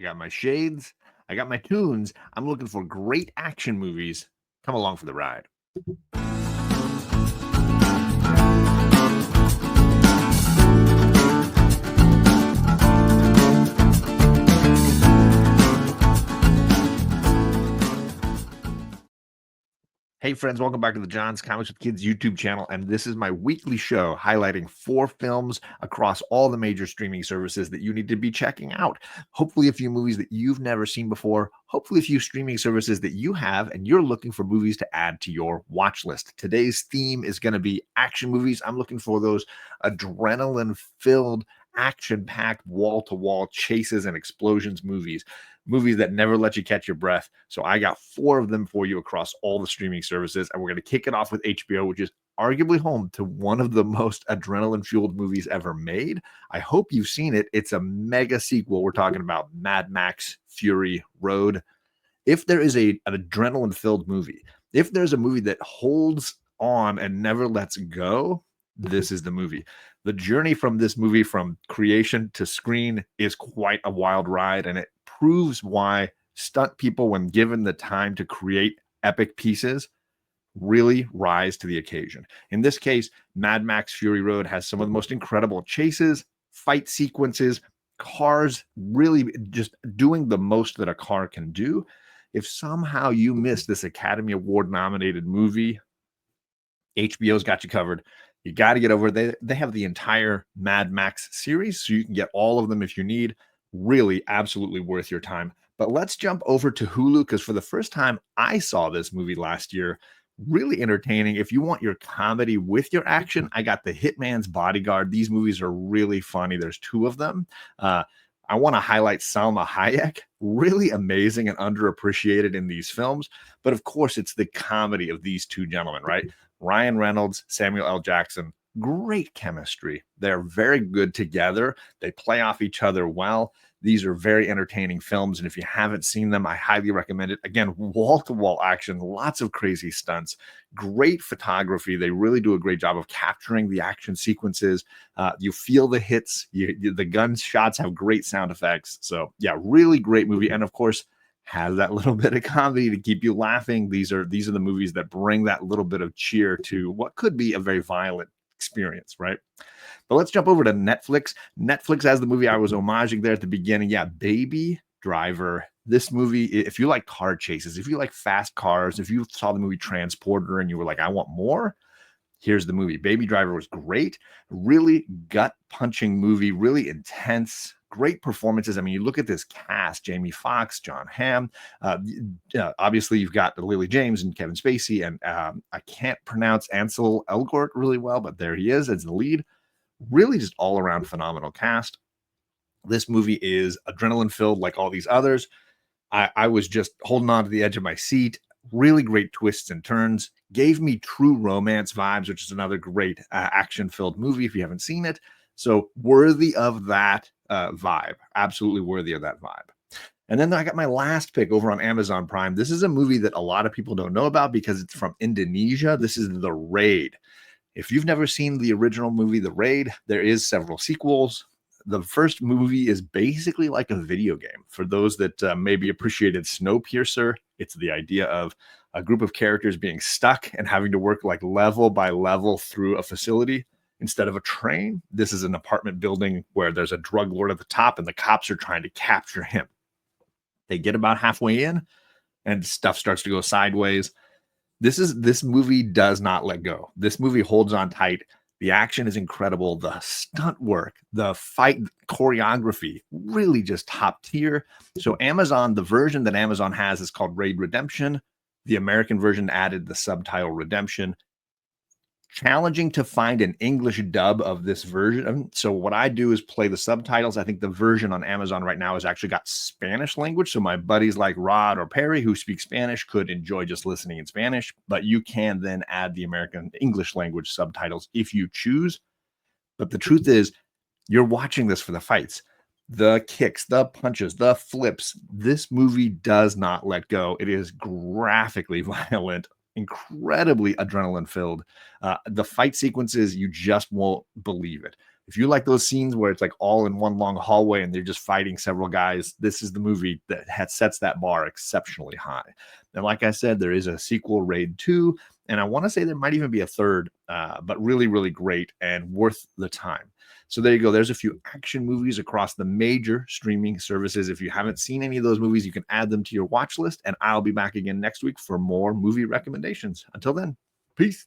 I got my shades. I got my tunes. I'm looking for great action movies. Come along for the ride. Hey friends, welcome back to the John's Comics with Kids YouTube channel, and this is my weekly show highlighting 4 films across all the major streaming services that you need to be checking out. Hopefully a few movies that you've never seen before, hopefully a few streaming services that you have and you're looking for movies to add to your watch list. Today's theme is going to be action movies. I'm looking for those adrenaline-filled, action-packed, wall-to-wall chases and explosions movies that never let you catch your breath. So I got 4 of them for you across all the streaming services. And we're going to kick it off with HBO, which is arguably home to one of the most adrenaline fueled movies ever made. I hope you've seen it. It's a mega sequel. We're talking about Mad Max Fury Road. If there is an adrenaline filled movie, if there's a movie that holds on and never lets go, this is the movie. The journey from this movie, from creation to screen, is quite a wild ride, and it proves why stunt people, when given the time to create epic pieces, really rise to the occasion. In this case, Mad Max Fury Road has some of the most incredible chases, fight sequences, cars really just doing the most that a car can do. If somehow you missed this Academy Award nominated movie, HBO's got you covered. You got to get over. They have the entire Mad Max series, so you can get all of them if you need. Really, absolutely worth your time. But let's jump over to Hulu, because for the first time, I saw this movie last year. Really entertaining. If you want your comedy with your action, I got The Hitman's Bodyguard. These movies are really funny. There's 2 of them. I want to highlight Salma Hayek. Really amazing and underappreciated in these films. But of course, it's the comedy of these 2 gentlemen, right? Ryan Reynolds, Samuel L. Jackson, great chemistry. They're very good together. They play off each other well. These are very entertaining films, and if you haven't seen them, I highly recommend it. Again, wall-to-wall action, lots of crazy stunts, great photography. They really do a great job of capturing the action sequences. You feel the hits. The gunshots have great sound effects. So, yeah, really great movie. And, of course, has that little bit of comedy to keep you laughing. These are the movies that bring that little bit of cheer to what could be a very violent experience, right? But let's jump over to Netflix. Netflix has the movie I was homaging there at the beginning. Yeah, Baby Driver. This movie, if you like car chases, if you like fast cars, if you saw the movie Transporter and you were like, I want more, here's the movie. Baby Driver was great. Really gut-punching movie, really intense. Great performances. I mean, you look at this cast: Jamie Foxx, John Hamm. Obviously, you've got Lily James and Kevin Spacey, and I can't pronounce Ansel Elgort really well, but there he is as the lead. Really just all-around phenomenal cast. This movie is adrenaline-filled like all these others. I was just holding on to the edge of my seat. Really great twists and turns. Gave me True Romance vibes, which is another great action-filled movie if you haven't seen it. So worthy of that vibe. Absolutely worthy of that vibe. And then I got my last pick over on Amazon Prime. This is a movie that a lot of people don't know about because it's from Indonesia. This is The Raid. If you've never seen the original movie, The Raid, there is several sequels. The first movie is basically like a video game. For those that maybe appreciated Snowpiercer, it's the idea of a group of characters being stuck and having to work like level by level through a facility. Instead of a train, this is an apartment building where there's a drug lord at the top and the cops are trying to capture him. They get about halfway in and stuff starts to go sideways. This movie does not let go. This movie holds on tight. The action is incredible. The stunt work, the fight choreography, really just top tier. So Amazon, the version that Amazon has is called Raid Redemption. The American version added the subtitle Redemption. Challenging to find an English dub of this version. So what I do is play the subtitles. I think the version on Amazon right now has actually got Spanish language. So my buddies like Rod or Perry who speak Spanish could enjoy just listening in Spanish, but you can then add the American English language subtitles if you choose. But the truth is, you're watching this for the fights, the kicks, the punches, the flips. This movie does not let go. It is graphically violent, incredibly adrenaline filled. The fight sequences, you just won't believe it. If you like those scenes where it's like all in one long hallway and they're just fighting several guys, this is the movie that sets that bar exceptionally high. And like I said, there is a sequel, Raid 2, and I want to say there might even be a third, but really, really great and worth the time. So there you go. There's a few action movies across the major streaming services. If you haven't seen any of those movies, you can add them to your watch list, and I'll be back again next week for more movie recommendations. Until then, peace.